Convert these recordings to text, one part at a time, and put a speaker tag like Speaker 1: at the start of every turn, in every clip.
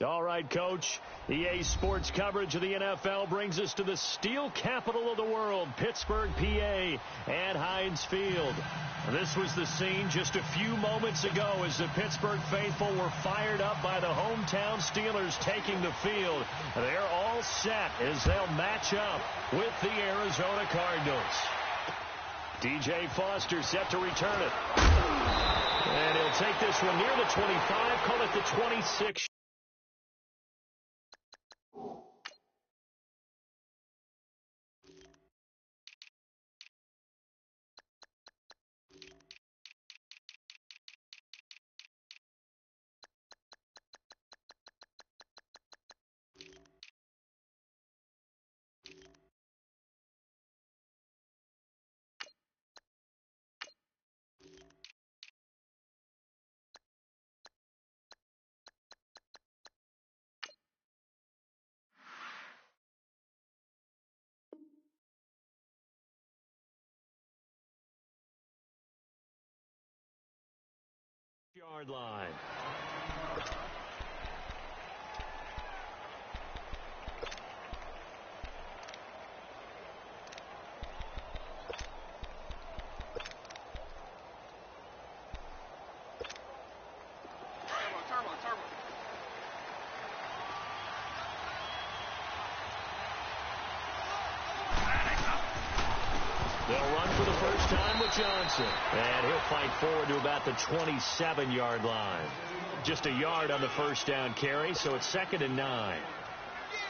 Speaker 1: All right, Coach. EA Sports coverage of the NFL brings us to the steel capital of the world, Pittsburgh, PA, and Heinz Field. This was the scene just a few moments ago as the Pittsburgh faithful were fired up by the hometown Steelers taking the field. They're all set as they'll match up with the Arizona Cardinals. DJ Foster set to return it. And he'll take this one near the 25, call it the 26. Yard line. They'll run for the first time with Johnson. And he'll fight forward to about the 27-yard line. Just a yard on the first down carry, so it's 2nd and 9.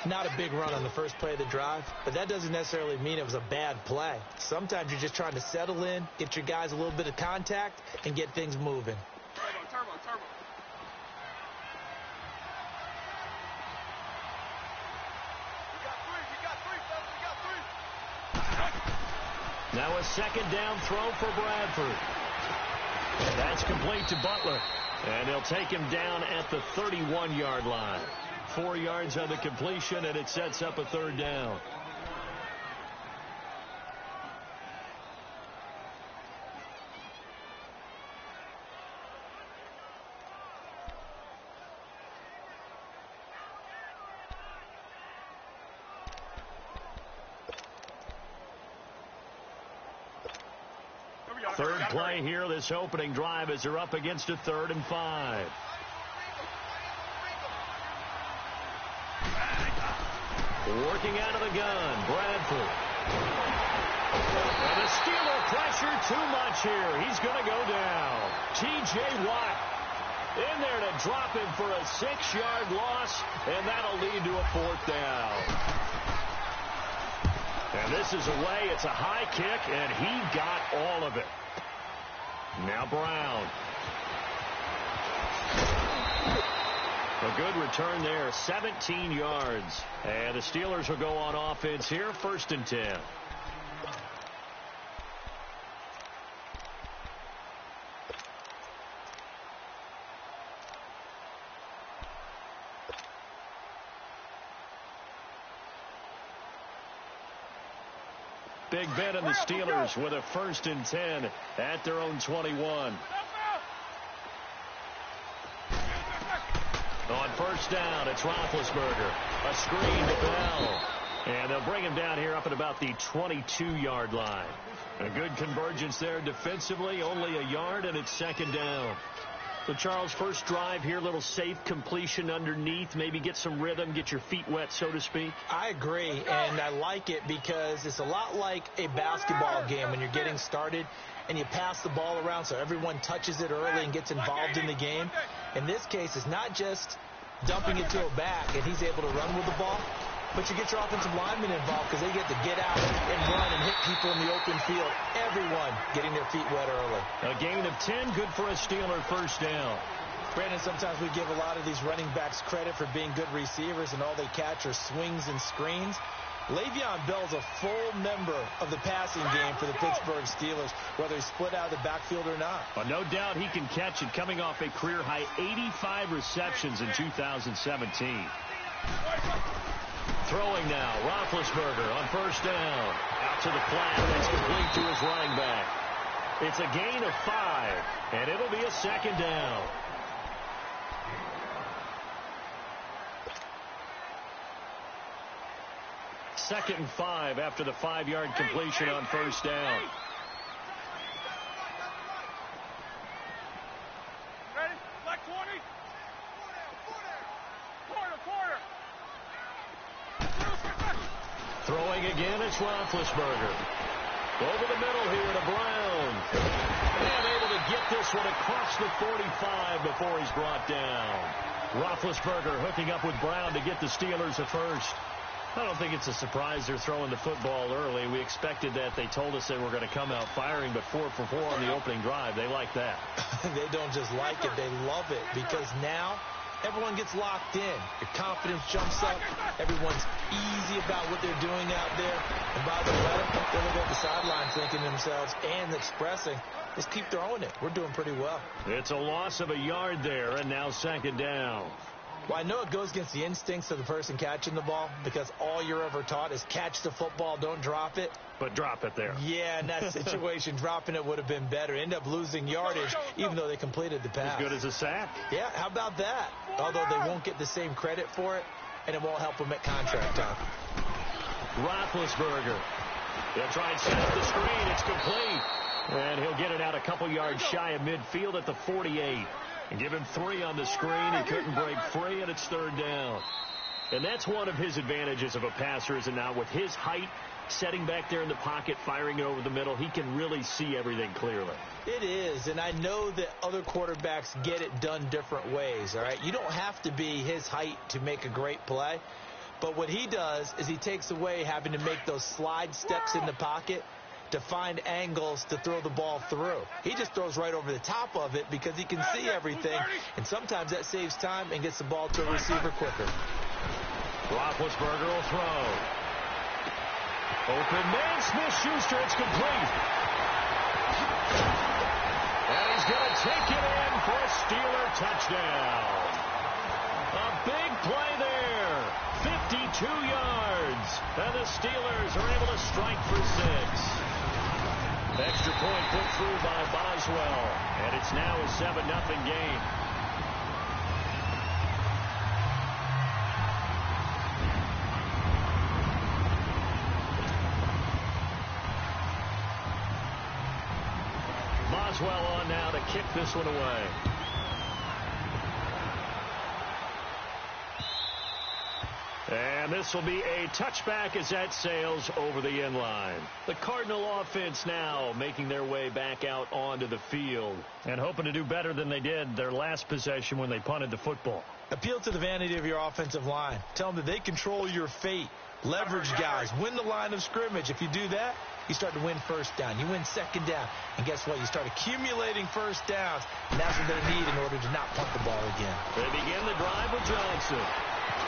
Speaker 2: Not a big run on the first play of the drive, but that doesn't necessarily mean it was a bad play. Sometimes you're just trying to settle in, get your guys a little bit of contact, and get things moving.
Speaker 3: Turbo.
Speaker 1: Now a 2nd down throw for Bradford. That's complete to Butler. And they'll take him down at the 31-yard line. 4 yards on the completion, and it sets up a 3rd down. Third play here, this opening drive, as they're up against a 3rd and 5. Working out of the gun, Bradford. And the Steeler pressure too much here. He's going to go down. T.J. Watt in there to drop him for a 6-yard loss, and that'll lead to a 4th down. And this is away. It's a high kick, and he got all of it. Now Brown. A good return there, 17 yards. And the Steelers will go on offense here, 1st and 10. Big Ben and the Steelers with a 1st and 10 at their own 21. On 1st down, it's Roethlisberger. A screen to Bell. And they'll bring him down here up at about the 22-yard line. A good convergence there defensively, only a yard, and it's 2nd down. So, Charles, first drive here, little safe completion underneath, maybe get some rhythm, get your feet wet, so to speak.
Speaker 2: I agree, and I like it because it's a lot like a basketball game when you're getting started and you pass the ball around so everyone touches it early and gets involved in the game. In this case, it's not just dumping it to a back and he's able to run with the ball, but you get your offensive linemen involved because they get to get out and run and hit people in the open field. Everyone getting their feet wet early.
Speaker 1: A gain of 10, good for a Steeler 1st down.
Speaker 2: Brandon, sometimes we give a lot of these running backs credit for being good receivers and all they catch are swings and screens. Le'Veon Bell's a full member of the passing game for the Pittsburgh Steelers, whether he's split out of the backfield or not.
Speaker 1: Well, no doubt he can catch it, coming off a career-high 85 receptions in 2017. Throwing now, Roethlisberger on 1st down. Out to the flat, and it's complete to his running back. It's a gain of 5, and it'll be a 2nd down. 2nd and 5 after the 5-yard completion on first down.
Speaker 3: Ready? Black 20. Quarter.
Speaker 1: Throwing again, it's Roethlisberger. Over the middle here to Brown. And able to get this one across the 45 before he's brought down. Roethlisberger hooking up with Brown to get the Steelers a first. I don't think it's a surprise they're throwing the football early. We expected that. They told us they were going to come out firing, but 4 for 4 on the opening drive. They like that.
Speaker 2: They don't just like it, they love it, because now everyone gets locked in. Your confidence jumps up. Everyone's easy about what they're doing out there. And by the way, they're looking at the sideline thinking to themselves and expressing, let's keep throwing it. We're doing pretty well.
Speaker 1: It's a loss of a yard there, and now 2nd down.
Speaker 2: Well, I know it goes against the instincts of the person catching the ball, because all you're ever taught is catch the football, don't drop it.
Speaker 1: But drop it there.
Speaker 2: Yeah, in that situation, dropping it would have been better. End up losing yardage, even though they completed the pass.
Speaker 1: As good as a sack.
Speaker 2: Yeah, how about that? Although they won't get the same credit for it, and it won't help them at contract time.
Speaker 1: Roethlisberger. He'll try and set up the screen. It's complete. And he'll get it out a couple yards shy of midfield at the 48. And give him 3 on the screen. He couldn't break free, and it's 3rd down. And that's one of his advantages of a passer, is it not? With his height, setting back there in the pocket, firing it over the middle, he can really see everything clearly.
Speaker 2: It is, and I know that other quarterbacks get it done different ways, all right? You don't have to be his height to make a great play. But what he does is he takes away having to make those slide steps in the pocket to find angles to throw the ball through. He just throws right over the top of it because he can see everything, and sometimes that saves time and gets the ball to a receiver quicker.
Speaker 1: Roethlisberger will throw. Open man, Smith-Schuster, it's complete. And he's going to take it in for a Steeler touchdown. A big play there. 52 yards. And the Steelers are able to strike for 6. Extra point put through by Boswell. And it's now a 7-0 game. Boswell on now to kick this one away. And this will be a touchback as that sails over the end line. The Cardinal offense now making their way back out onto the field and hoping to do better than they did their last possession when they punted the football.
Speaker 2: Appeal to the vanity of your offensive line. Tell them that they control your fate. Leverage guys. Win the line of scrimmage. If you do that, you start to win first down. You win 2nd down. And guess what? You start accumulating first downs. And that's what they need in order to not punt the ball again.
Speaker 1: They begin the drive with Johnson.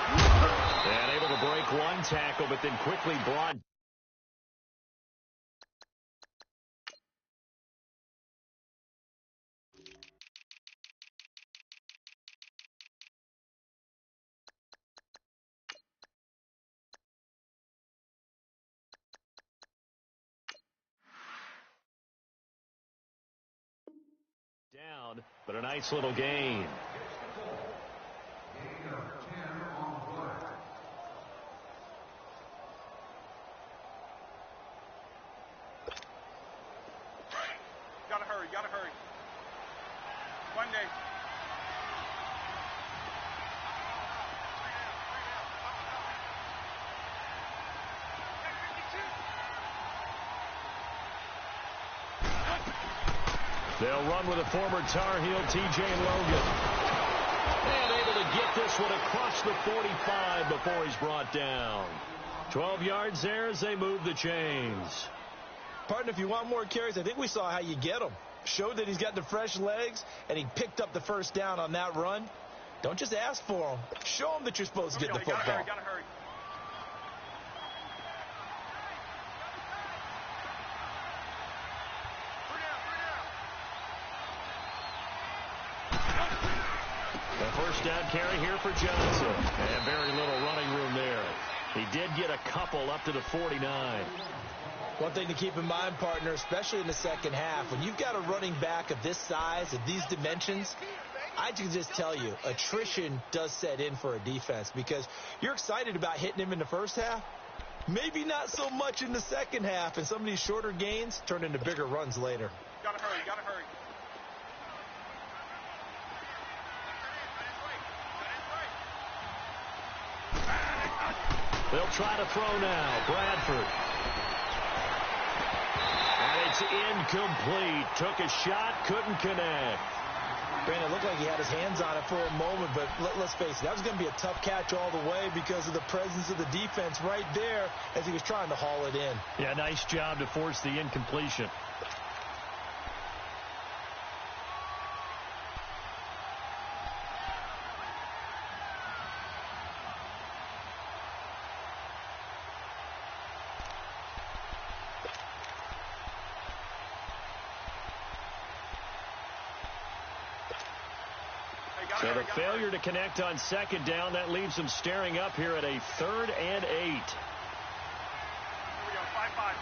Speaker 1: And able to break one tackle, but then quickly brought down, but a nice little gain.
Speaker 3: Gotta hurry. One day.
Speaker 1: They'll run with a former Tar Heel, T.J. Logan. And able to get this one across the 45 before he's brought down. 12 yards there as they move the chains.
Speaker 2: Partner, if you want more carries, I think we saw how you get them. Showed that he's got the fresh legs, and he picked up the first down on that run. Don't just ask for them. Show them that you're supposed to get the football.
Speaker 3: Gotta hurry.
Speaker 1: The first down carry here for Johnson. And very little running room there. He did get a couple up to the 49.
Speaker 2: One thing to keep in mind, partner, especially in the second half, when you've got a running back of this size, of these dimensions, I can just tell you, attrition does set in for a defense because you're excited about hitting him in the first half, Maybe not so much in the second half, and some of these shorter gains turn into bigger runs later.
Speaker 3: Gotta hurry, gotta hurry.
Speaker 1: They'll try to throw now. Bradford. And it's incomplete. Took a shot, couldn't connect.
Speaker 2: Brandon, it looked like he had his hands on it for a moment, but let's face it, that was going to be a tough catch all the way because of the presence of the defense right there as he was trying to haul it in.
Speaker 1: Yeah, nice job to force the incompletion. So the failure to connect on second down, that leaves them staring up here at a 3rd and 8.
Speaker 3: Here we go, 5-5.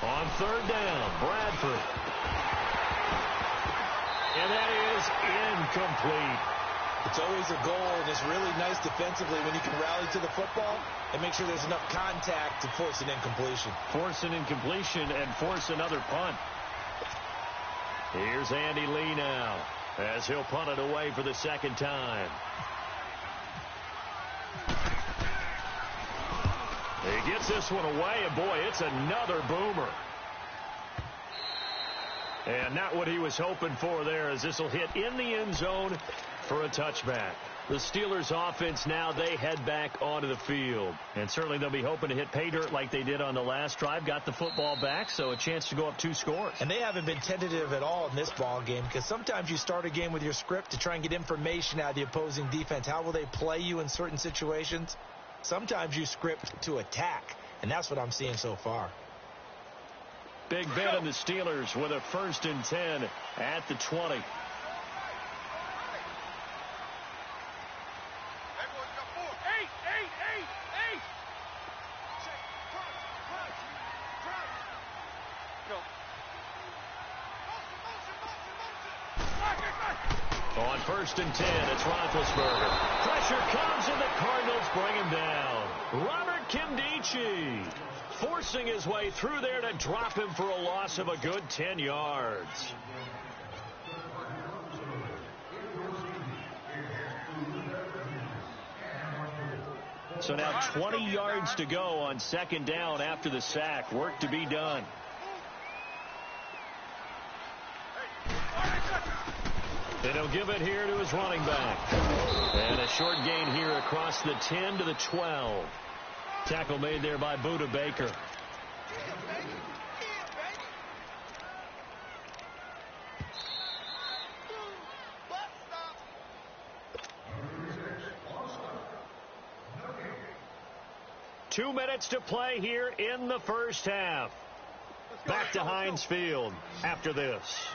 Speaker 1: On 3rd down, Bradford. And that is incomplete.
Speaker 2: It's always a goal, and it's really nice defensively when you can rally to the football and make sure there's enough contact to force an incompletion.
Speaker 1: Force an incompletion and force another punt. Here's Andy Lee now as he'll punt it away for the second time. He gets this one away, and boy, it's another boomer. And not what he was hoping for there, as this will hit in the end zone for a touchback. The Steelers offense now, they head back onto the field. And certainly they'll be hoping to hit pay dirt like they did on the last drive. Got the football back, so a chance to go up 2 scores.
Speaker 2: And they haven't been tentative at all in this ball game because sometimes you start a game with your script to try and get information out of the opposing defense. How will they play you in certain situations? Sometimes you script to attack, and that's what I'm seeing so far.
Speaker 1: Big Ben and the Steelers with a 1st and 10 at the 20. On 1st and 10, it's Roethlisberger. Pressure comes, and the Cardinals bring him down. Robert Kimdichie forcing his way through there to drop him for a loss of a good 10 yards. So now 20 yards to go on 2nd down after the sack. Work to be done. And he'll give it here to his running back. And a short gain here across the 10 to the 12. Tackle made there by Buda Baker. Two minutes to play here in the first half. Back to Heinz Field after this.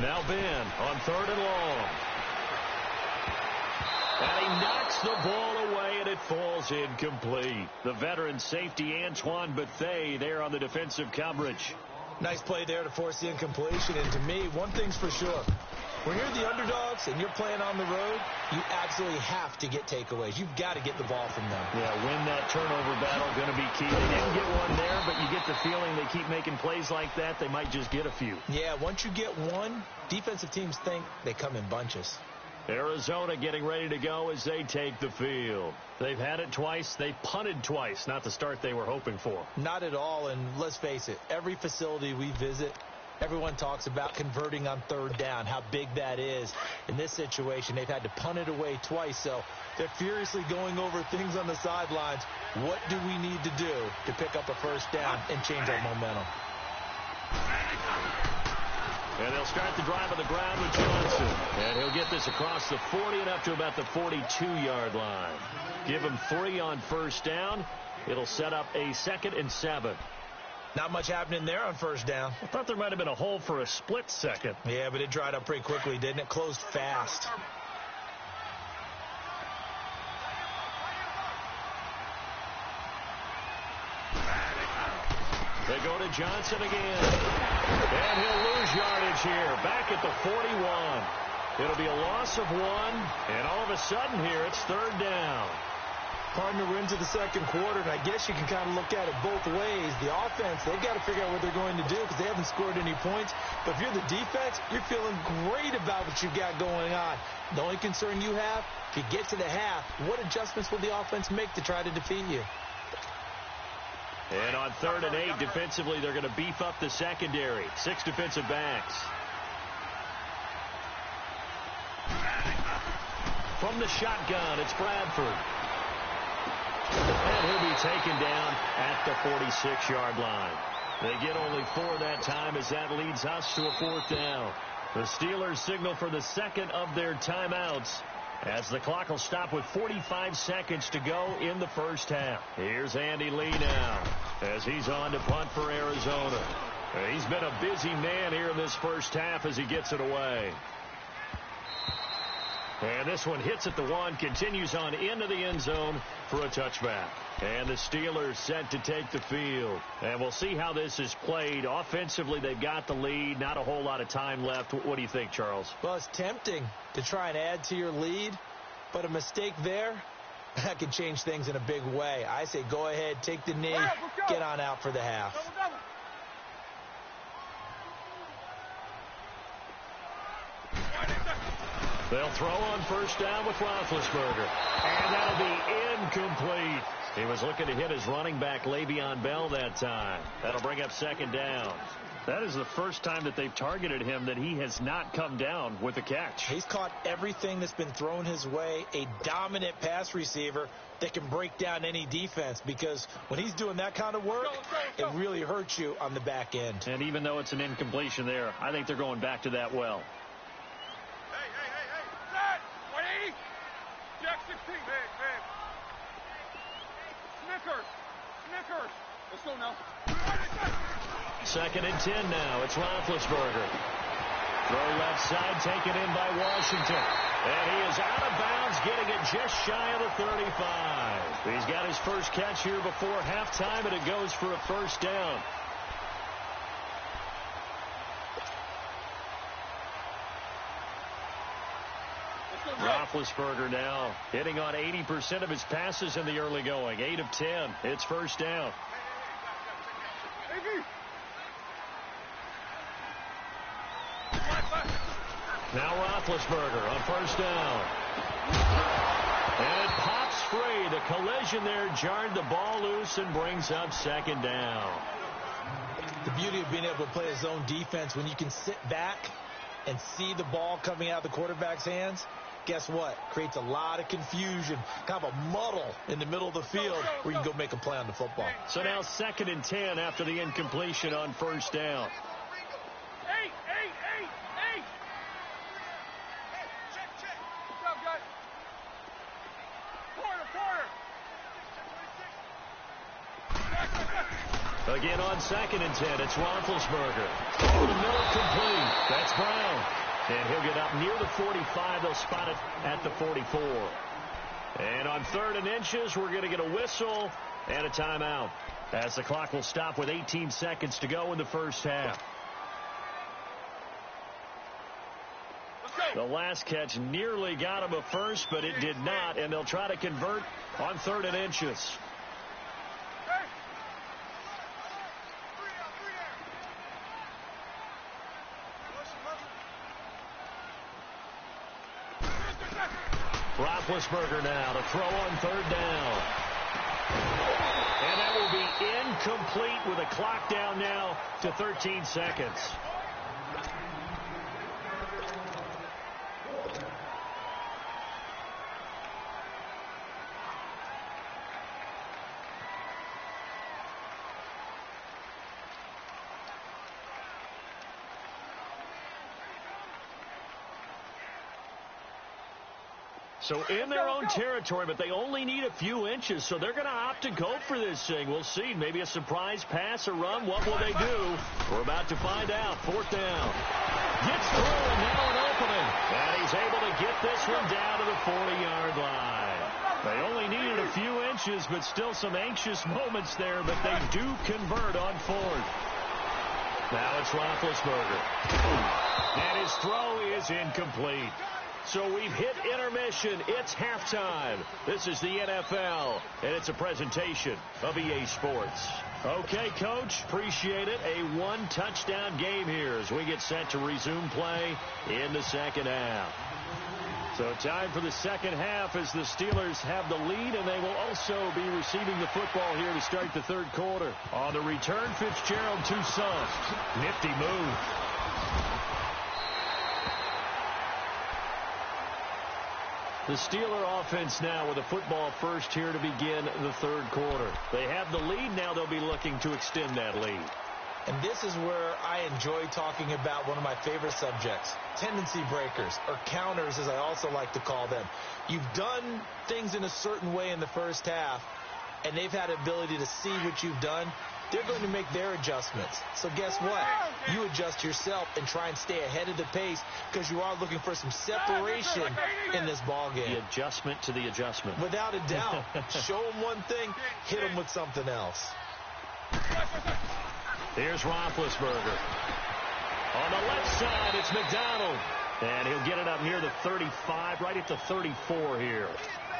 Speaker 1: Now Ben on 3rd and long. And he knocks the ball away, and it falls incomplete. The veteran safety Antoine Bethea there on the defensive coverage.
Speaker 2: Nice play there to force the incompletion. And to me, one thing's for sure. When you're the underdogs and you're playing on the road, you absolutely have to get takeaways. You've got to get the ball from them.
Speaker 1: Yeah, win that turnover battle, going to be key. They didn't get one there, but you get the feeling they keep making plays like that, they might just get a few.
Speaker 2: Yeah, once you get one, defensive teams think they come in bunches.
Speaker 1: Arizona getting ready to go as they take the field. They've had it twice. They punted twice. Not the start they were hoping for.
Speaker 2: Not at all, and let's face it, every facility we visit, everyone talks about converting on 3rd down, how big that is. In this situation, they've had to punt it away twice, so they're furiously going over things on the sidelines. What do we need to do to pick up a 1st down and change our momentum?
Speaker 1: And they'll start the drive on the ground with Johnson. And he'll get this across the 40 and up to about the 42-yard line. Give him 3 on 1st down. It'll set up a 2nd and 7.
Speaker 2: Not much happening there on 1st down.
Speaker 1: I thought there might have been a hole for a split second.
Speaker 2: Yeah, but it dried up pretty quickly, didn't it? Closed fast.
Speaker 1: They go to Johnson again. And he'll lose yardage here. Back at the 41. It'll be a loss of 1. And all of a sudden here, it's 3rd down.
Speaker 2: Partner, we're into the second quarter, and I guess you can kind of look at it both ways. The offense, they've got to figure out what they're going to do because they haven't scored any points. But if you're the defense, you're feeling great about what you've got going on. The only concern you have, if you get to the half, what adjustments will the offense make to try to defeat you?
Speaker 1: And on 3rd and 8, defensively, they're going to beef up the secondary. 6 defensive backs. From the shotgun, it's Bradford. And he'll be taken down at the 46-yard line. They get only 4 that time as that leads us to a 4th down. The Steelers signal for the second of their timeouts as the clock will stop with 45 seconds to go in the first half. Here's Andy Lee now as he's on to punt for Arizona. He's been a busy man here in this first half as he gets it away. And this one hits at the 1, continues on into the end zone for a touchback. And the Steelers set to take the field. And we'll see how this is played. Offensively, they've got the lead. Not a whole lot of time left. What do you think, Charles?
Speaker 2: Well, it's tempting to try and add to your lead, but a mistake there, that could change things in a big way. I say go ahead, take the knee, get on out for the half.
Speaker 1: They'll throw on first down with Roethlisberger. And that'll be incomplete. He was looking to hit his running back, Le'Veon Bell, that time. That'll bring up 2nd down. That is the first time that they've targeted him that he has not come down with a catch.
Speaker 2: He's caught everything that's been thrown his way. A dominant pass receiver that can break down any defense, because when he's doing that kind of work, it really hurts you on the back end.
Speaker 1: And even though it's an incompletion there, I think they're going back to that well.
Speaker 3: Jack 16, man. Snickers. Let's go now.
Speaker 1: 2nd and 10 now. It's Roethlisberger. Throw left side, taken in by Washington. And he is out of bounds, getting it just shy of the 35. He's got his first catch here before halftime, and it goes for a first down. Roethlisberger now hitting on 80% of his passes in the early going. 8 of 10. It's first down. Now Roethlisberger on first down. And it pops free. The collision there jarred the ball loose and brings up 2nd down.
Speaker 2: The beauty of being able to play a zone defense, when you can sit back and see the ball coming out of the quarterback's hands, guess what? Creates a lot of confusion, kind of a muddle in the middle of the field where you can go make a play on the football.
Speaker 1: So now 2nd and 10 after the incompletion on first down.
Speaker 3: Eight. Check. What's up, guys? Quarter.
Speaker 1: Again on 2nd and 10, it's Roethlisberger. Over the middle, complete. That's Brown. And he'll get up near the 45. They'll spot it at the 44. And on 3rd and inches, we're going to get a whistle and a timeout, as the clock will stop with 18 seconds to go in the first half. The last catch nearly got him a first, but it did not, and they'll try to convert on 3rd and inches. Roethlisberger now to throw on 3rd down. And that will be incomplete with a clock down now to 13 seconds. So in their own territory, but they only need a few inches, so they're going to opt to go for this thing. We'll see. Maybe a surprise pass or run. What will they do? We're about to find out. 4th down. Gets through, and now an opening. And he's able to get this one down to the 40-yard line. They only needed a few inches, but still some anxious moments there, but they do convert on fourth. Now it's Roethlisberger. And his throw is incomplete. So we've hit intermission. It's halftime. This is the NFL, and it's a presentation of EA Sports. Okay, Coach, appreciate it. A one-touchdown game here as we get set to resume play in the second half. So time for the second half as the Steelers have the lead, and they will also be receiving the football here to start the third quarter. On the return, Fitzgerald to Suggs. Nifty move. The Steeler offense now with a football first here to begin the third quarter. They have the lead. Now they'll be looking to extend that lead.
Speaker 2: And this is where I enjoy talking about one of my favorite subjects, tendency breakers, or counters as I also like to call them. You've done things in a certain way in the first half, and they've had the ability to see what you've done. They're going to make their adjustments. So guess what? You adjust yourself and try and stay ahead of the pace because you are looking for some separation in this ball game.
Speaker 1: The adjustment to the adjustment.
Speaker 2: Without a doubt. Show them one thing, hit them with something else.
Speaker 1: Here's Roethlisberger. On the left side, it's McDonald. And he'll get it up near the 35, right at the 34 here.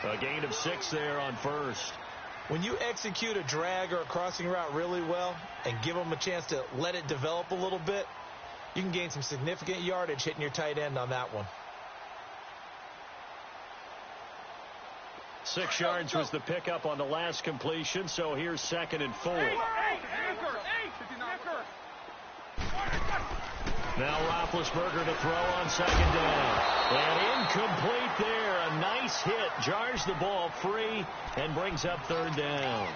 Speaker 1: A gain of 6 there on first.
Speaker 2: When you execute a drag or a crossing route really well and give them a chance to let it develop a little bit, you can gain some significant yardage hitting your tight end on that one.
Speaker 1: 6 yards was the pickup on the last completion, so here's 2nd and 4. Now Roethlisberger to throw on 2nd down. And incomplete there. A nice hit. Jars the ball free and brings up 3rd down.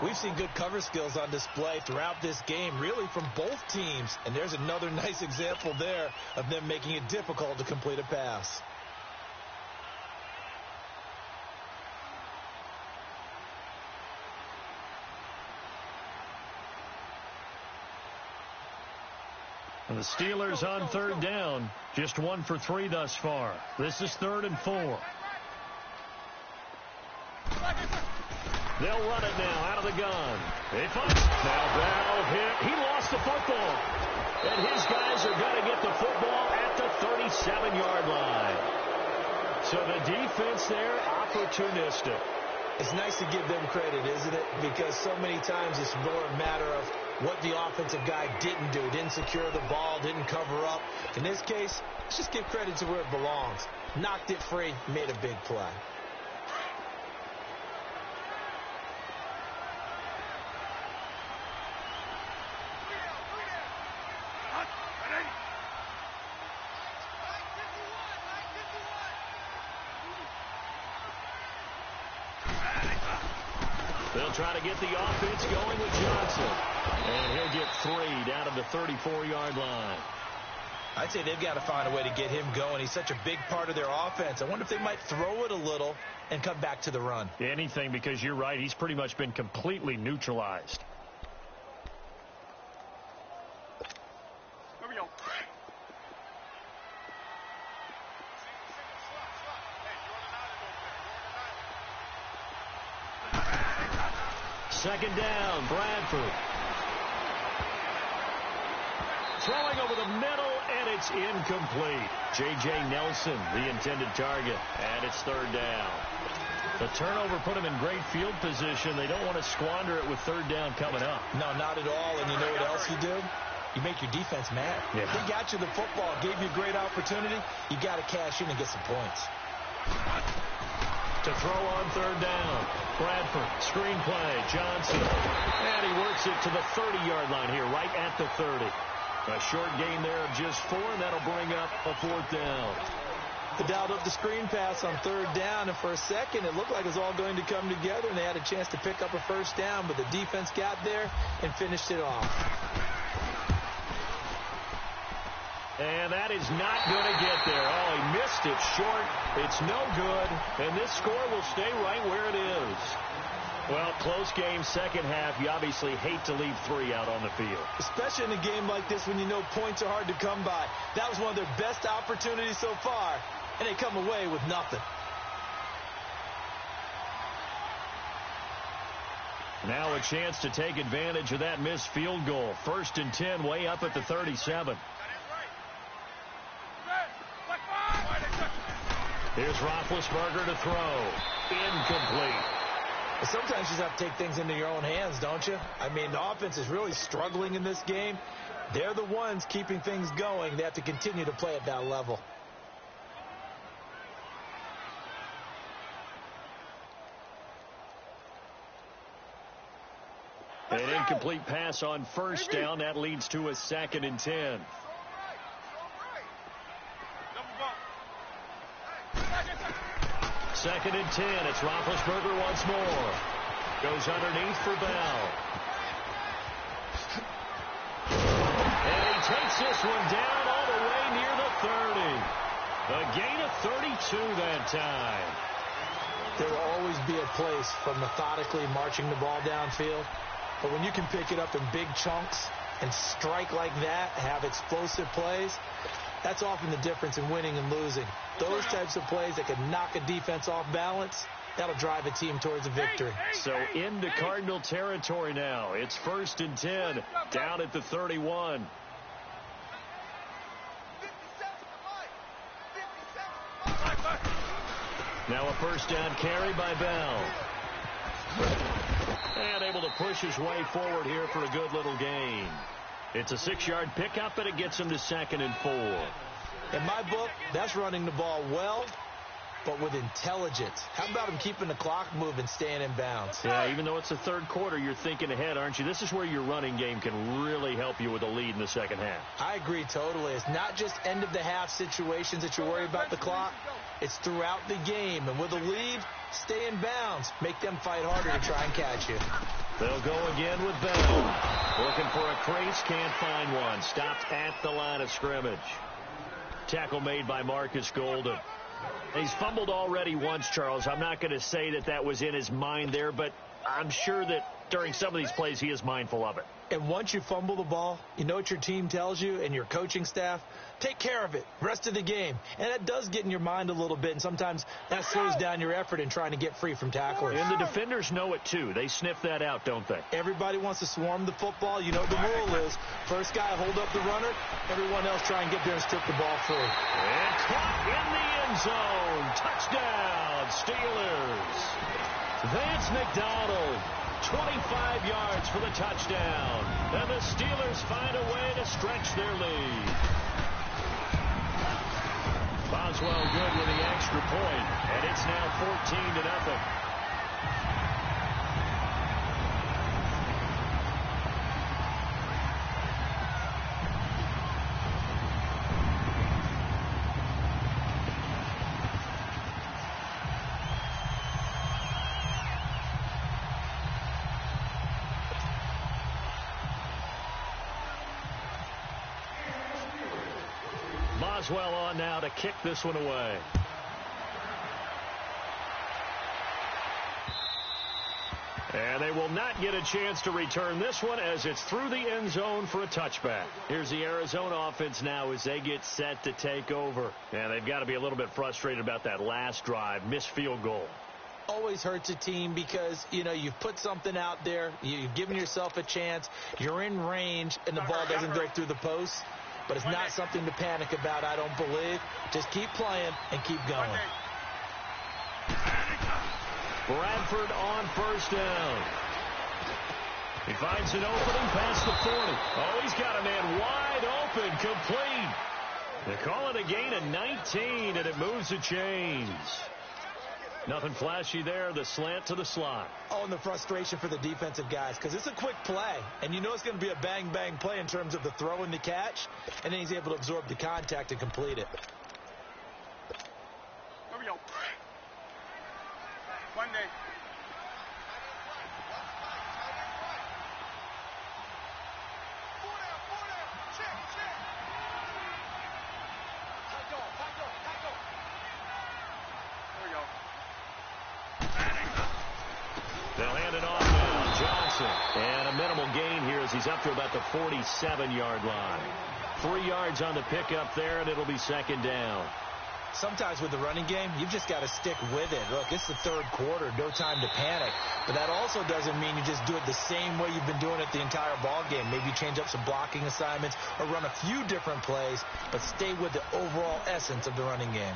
Speaker 2: We've seen good cover skills on display throughout this game, really from both teams. And there's another nice example there of them making it difficult to complete a pass.
Speaker 1: And the Steelers on 3rd down, just 1 for 3 thus far. This is 3rd and 4. They'll run it now out of the gun. They fight. Now Bell hit. He lost the football. And his guys are going to get the football at the 37-yard line. So the defense there, opportunistic.
Speaker 2: It's nice to give them credit, isn't it? Because so many times it's more a matter of what the offensive guy didn't do. Didn't secure the ball, didn't cover up. In this case, let's just give credit to where it belongs. Knocked it free, made a big play.
Speaker 1: They'll try to get the offense going with Johnson. And he'll get 3 down to the 34-yard line.
Speaker 2: I'd say they've got to find a way to get him going. He's such a big part of their offense. I wonder if they might throw it a little and come back to the run.
Speaker 1: Anything, because you're right. He's pretty much been completely neutralized.
Speaker 3: Here we go.
Speaker 1: 2nd down, Bradford. Throwing over the middle, and it's incomplete. J.J. Nelson, the intended target, and it's 3rd down. The turnover put them in great field position. They don't want to squander it with 3rd down coming up.
Speaker 2: No, not at all. And you know what else you do? You make your defense mad.
Speaker 1: Yeah.
Speaker 2: They got you the football, gave you a great opportunity. You got to cash in and get some points.
Speaker 1: To throw on 3rd down. Bradford, screen play, Johnson. And he works it to the 30-yard line here, right at the 30. A short gain there of just 4, and that'll bring up a 4th down.
Speaker 2: They dialed up the screen pass on 3rd down, and for a second it looked like it was all going to come together, and they had a chance to pick up a 1st down, but the defense got there and finished it off.
Speaker 1: And that is not going to get there. Oh, he missed it short. It's no good, and this score will stay right where it is. Well, close game, second half. You obviously hate to leave 3 out on the field.
Speaker 2: Especially in a game like this when you know points are hard to come by. That was one of their best opportunities so far, and they come away with nothing.
Speaker 1: Now a chance to take advantage of that missed field goal. 1st and 10, way up at the 37. Here's Roethlisberger to throw. Incomplete.
Speaker 2: Sometimes you just have to take things into your own hands, don't you? I mean, the offense is really struggling in this game. They're the ones keeping things going. They have to continue to play at that level.
Speaker 1: An incomplete pass on 1st down. That leads to a 2nd and 10. Second and 10. It's Roethlisberger once more. Goes underneath for Bell. And he takes this one down all the way near the 30. A gain of 32 that time.
Speaker 2: There will always be a place for methodically marching the ball downfield. But when you can pick it up in big chunks and strike like that, have explosive plays, that's often the difference in winning and losing. Those types of plays that can knock a defense off balance, that'll drive a team towards a victory.
Speaker 1: So into Cardinal territory now. It's 1st and 10, down at the 31. Now a 1st down carry by Bell. And able to push his way forward here for a good little gain. It's a 6-yard pickup, and it gets him to 2nd and 4.
Speaker 2: In my book, that's running the ball well, but with intelligence. How about him keeping the clock moving, staying in bounds?
Speaker 1: Yeah, even though it's the 3rd quarter, you're thinking ahead, aren't you? This is where your running game can really help you with a lead in the 2nd half.
Speaker 2: I agree totally. It's not just end-of-the-half situations that you worry about the clock. It's throughout the game. And with a lead, stay in bounds. Make them fight harder to try and catch you.
Speaker 1: They'll go again with Bell. Looking for a crease, can't find one. Stopped at the line of scrimmage. Tackle made by Marcus Golden. He's fumbled already once, Charles. I'm not going to say that that was in his mind there, but I'm sure that during some of these plays he is mindful of it.
Speaker 2: And once you fumble the ball, you know what your team tells you and your coaching staff? Take care of it rest of the game. And that does get in your mind a little bit, and sometimes that slows down your effort in trying to get free from tacklers.
Speaker 1: And the defenders know it, too. They sniff that out, don't they?
Speaker 2: Everybody wants to swarm the football. You know what the rule is. First guy hold up the runner. Everyone else try and get there and strip the ball free.
Speaker 1: And caught in the end zone. Touchdown, Steelers. Vance McDonald. 25 yards for the touchdown. And the Steelers find a way to stretch their lead. Boswell good with the extra point, and it's now 14-0. Boswell on now to kick this one away. And they will not get a chance to return this one as it's through the end zone for a touchback. Here's the Arizona offense now as they get set to take over. And they've got to be a little bit frustrated about that last drive, missed field goal.
Speaker 2: Always hurts a team because, you know, you've put something out there, you've given yourself a chance, you're in range, and the ball doesn't break through the post. But it's not something to panic about, I don't believe. Just keep playing and keep going.
Speaker 1: Bradford on 1st down. He finds an opening past the 40. Oh, he's got a man wide open, complete. They call it a gain of 19, and it moves the chains. Nothing flashy there, the slant to the slot.
Speaker 2: Oh, and the frustration for the defensive guys, because it's a quick play, and you know it's going to be a bang-bang play in terms of the throw and the catch, and then he's able to absorb the contact and complete it.
Speaker 3: Here we go. One day.
Speaker 1: They'll hand it off now. Johnson. And a minimal gain here as he's up to about the 47-yard line. 3 yards on the pickup there, and it'll be 2nd down.
Speaker 2: Sometimes with the running game, you've just got to stick with it. Look, it's the third quarter, no time to panic. But that also doesn't mean you just do it the same way you've been doing it the entire ball game. Maybe change up some blocking assignments or run a few different plays, but stay with the overall essence of the running game.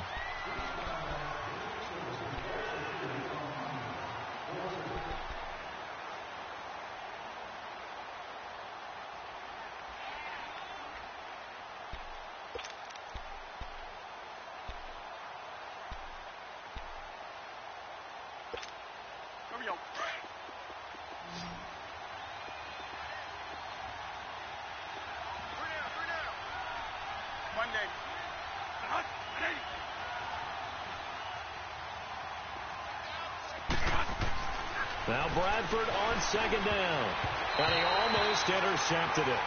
Speaker 1: Now Bradford on second down, and he almost intercepted it.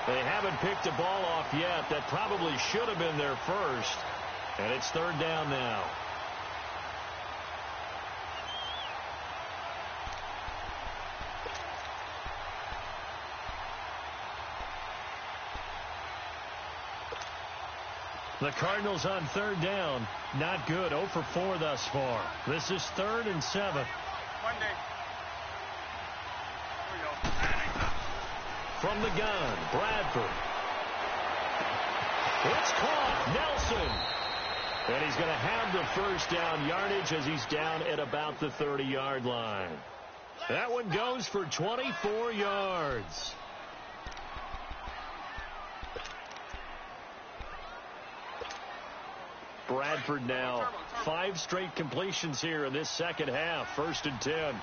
Speaker 1: They haven't picked a ball off yet. That probably should have been their first, and it's third down now. The Cardinals on third down, not good. 0 for 4 thus far. This is 3rd and 7. From the gun, Bradford. It's caught, Nelson. And he's going to have the first down yardage as he's down at about the 30-yard line. That one goes for 24 yards. Bradford now 5 straight completions here in this second half. 1st and 10.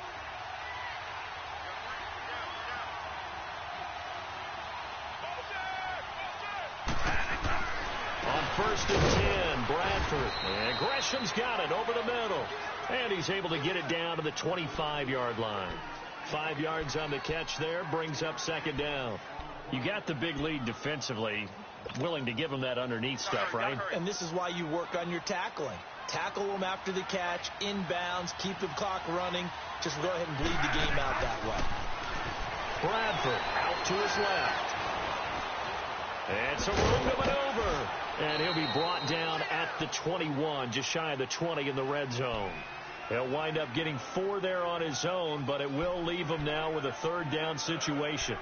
Speaker 1: On 1st and 10, Bradford. And Gresham's got it over the middle. And he's able to get it down to the 25-yard line. 5 yards on the catch there, brings up second down. You got the big lead defensively. Willing to give him that underneath stuff, right?
Speaker 2: And this is why you work on your tackling. Tackle them after the catch, inbounds, keep the clock running. Just go ahead and bleed the game out that way.
Speaker 1: Bradford out to his left. And some room to maneuver. And he'll be brought down at the 21, just shy of the 20 in the red zone. He'll wind up getting 4 there on his own, but it will leave him now with a third down situation.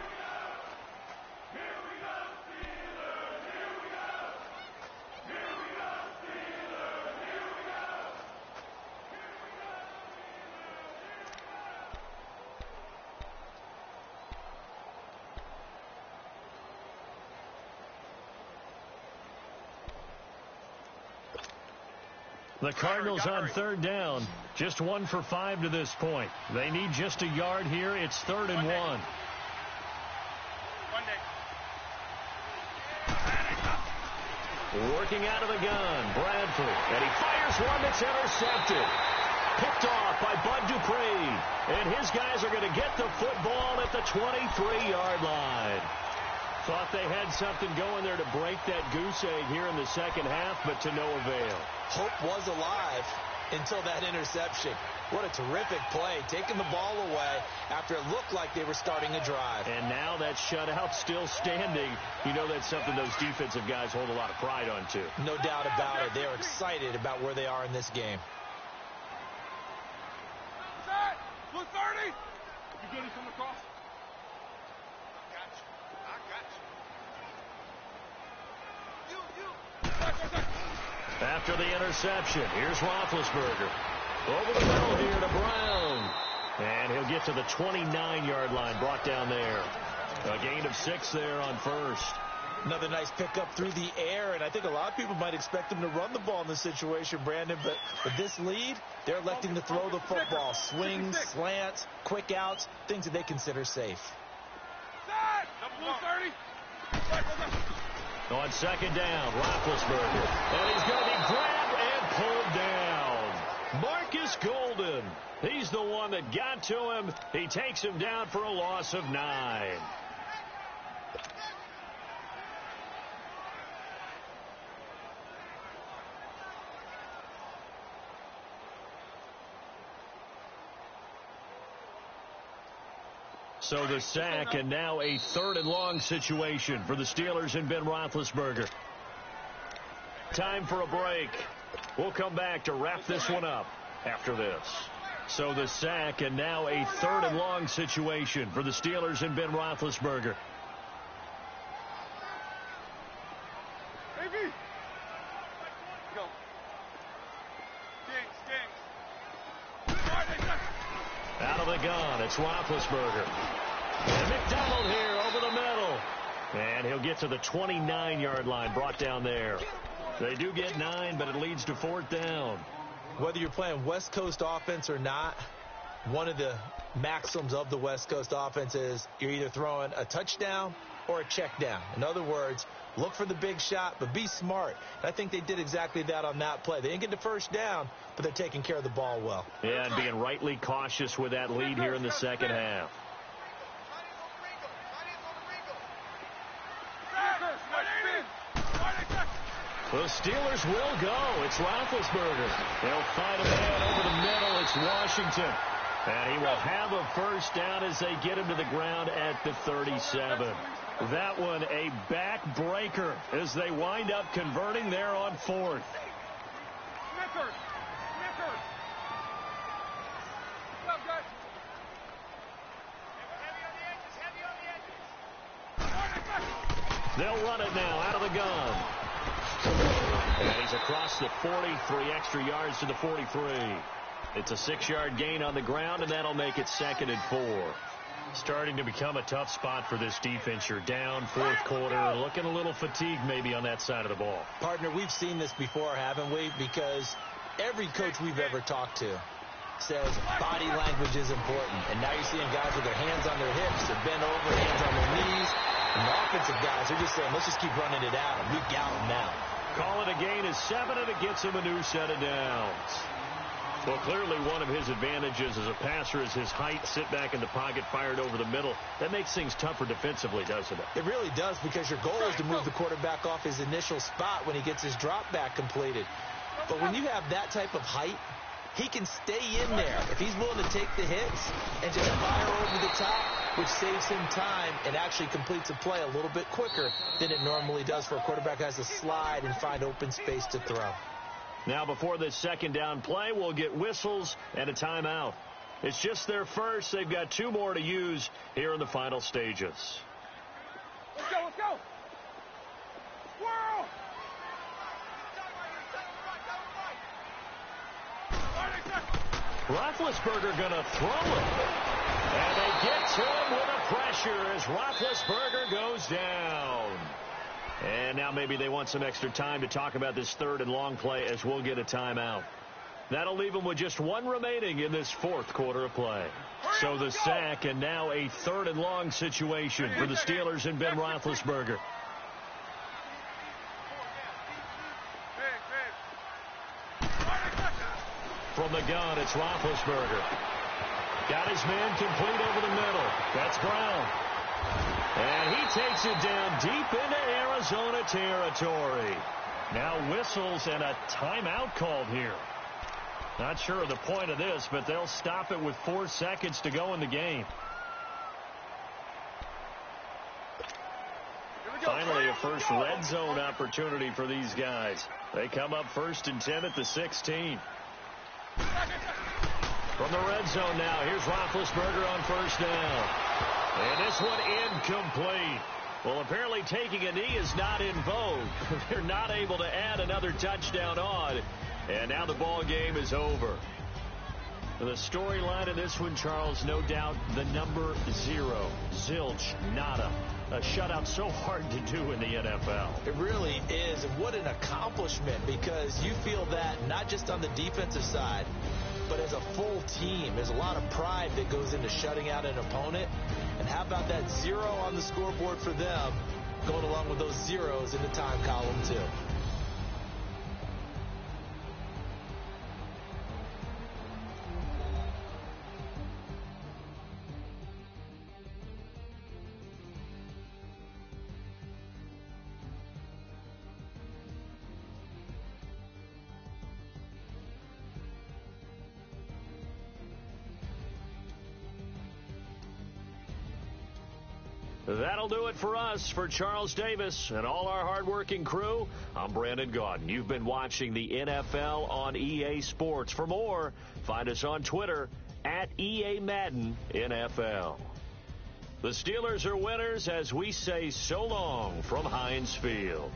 Speaker 1: The Cardinals on third down, just 1 for 5 to this point. They need just a yard here. It's 3rd and 1. Working out of the gun, Bradford, and he fires one that's intercepted. Picked off by Bud Dupree, and his guys are going to get the football at the 23-yard line. Thought they had something going there to break that goose egg here in the second half, but to no avail.
Speaker 2: Hope was alive until that interception. What a terrific play, taking the ball away after it looked like they were starting a drive.
Speaker 1: And now that shutout still standing. You know that's something those defensive guys hold a lot of pride on, too.
Speaker 2: No doubt about it. They are excited about where they are in this game.
Speaker 3: Set! Blue 30! You getting from across?
Speaker 1: After the interception, here's Roethlisberger. Over the middle here to Brown. And he'll get to the 29-yard line, brought down there. A gain of 6 there on first.
Speaker 2: Another nice pickup through the air, and I think a lot of people might expect him to run the ball in this situation, Brandon, but with this lead, they're electing to throw the football. Swings, slants, quick outs, things that they consider safe.
Speaker 3: Blue 30!
Speaker 1: On second down, Roethlisberger. And he's going to be grabbed and pulled down. Marcus Golden. He's the one that got to him. He takes him down for a loss of 9. So the sack, and now a 3rd and long situation for the Steelers and Ben Roethlisberger. time for a break. We'll come back to wrap this one up after this. So the sack, and now a 3rd and long situation for the Steelers and Ben Roethlisberger. Out of the gun, it's Roethlisberger. And McDonald here over the middle. And he'll get to the 29-yard line, brought down there. They do get 9, but it leads to 4th down.
Speaker 2: Whether you're playing West Coast offense or not, one of the maxims of the West Coast offense is you're either throwing a touchdown or a check down. In other words, look for the big shot, but be smart. And I think they did exactly that on that play. They didn't get the first down, but they're taking care of the ball well.
Speaker 1: Yeah, and being rightly cautious with that lead here in the second half. The Steelers will go. It's Roethlisberger. They'll find a man over the middle. It's Washington. And he will have a first down as they get him to the ground at the 37. That one a backbreaker as they wind up converting there on 4th. They'll run it now out of the gun. And he's across the 43 extra yards to the 43. It's a 6-yard gain on the ground, and that'll make it 2nd and 4. Starting to become a tough spot for this defense. You're down 4th quarter, looking a little fatigued maybe on that side of the ball.
Speaker 2: Partner, we've seen this before, haven't we? Because every coach we've ever talked to says body language is important. And now you're seeing guys with their hands on their hips, they're bent over, hands on their knees. And the offensive guys are just saying, let's just keep running it out, and we've got them now.
Speaker 1: Call it a gain of 7, and it gets him a new set of downs. Well, clearly one of his advantages as a passer is his height. Sit back in the pocket, fired over the middle. That makes things tougher defensively, doesn't it?
Speaker 2: It really does, because your goal is to move the quarterback off his initial spot when he gets his drop back completed. But when you have that type of height, he can stay in there if he's willing to take the hits and just fire over the top, which saves him time and actually completes a play a little bit quicker than it normally does for a quarterback who has to slide and find open space to throw.
Speaker 1: Now, before this 2nd down play, we'll get whistles and a timeout. It's just their first. They've got 2 more to use here in the final stages.
Speaker 3: Let's go, let's go. Whirl.
Speaker 1: Roethlisberger going to throw it. And they get to him with a pressure as Roethlisberger goes down. And now maybe they want some extra time to talk about this 3rd and long play as we'll get a timeout. That'll leave them with just 1 remaining in this 4th quarter of play. So the sack, and now a 3rd and long situation for the Steelers and Ben Roethlisberger. From the gun, it's Roethlisberger. Got his man complete over the middle. That's Brown. And he takes it down deep into Arizona territory. Now whistles and a timeout called here. Not sure of the point of this, but they'll stop it with 4 seconds to go in the game. Finally, a first red zone opportunity for these guys. They come up 1st and 10 at the 16. From the red zone now, here's Roethlisberger on 1st down. And this one incomplete. Well, apparently taking a knee is not in vogue. They're not able to add another touchdown on. And now the ball game is over. The storyline of this one, Charles, no doubt the number 0. Zilch, nada. A shutout so hard to do in the NFL.
Speaker 2: It really is. And what an accomplishment, because you feel that not just on the defensive side, but as a full team. There's a lot of pride that goes into shutting out an opponent. And how about that 0 on the scoreboard for them, going along with those zeros in the time column, too.
Speaker 1: That'll do it for us. For Charles Davis and all our hardworking crew, I'm Brandon Gaudin. You've been watching the NFL on EA Sports. For more, find us on Twitter at EA Madden NFL. The Steelers are winners as we say so long from Heinz Field.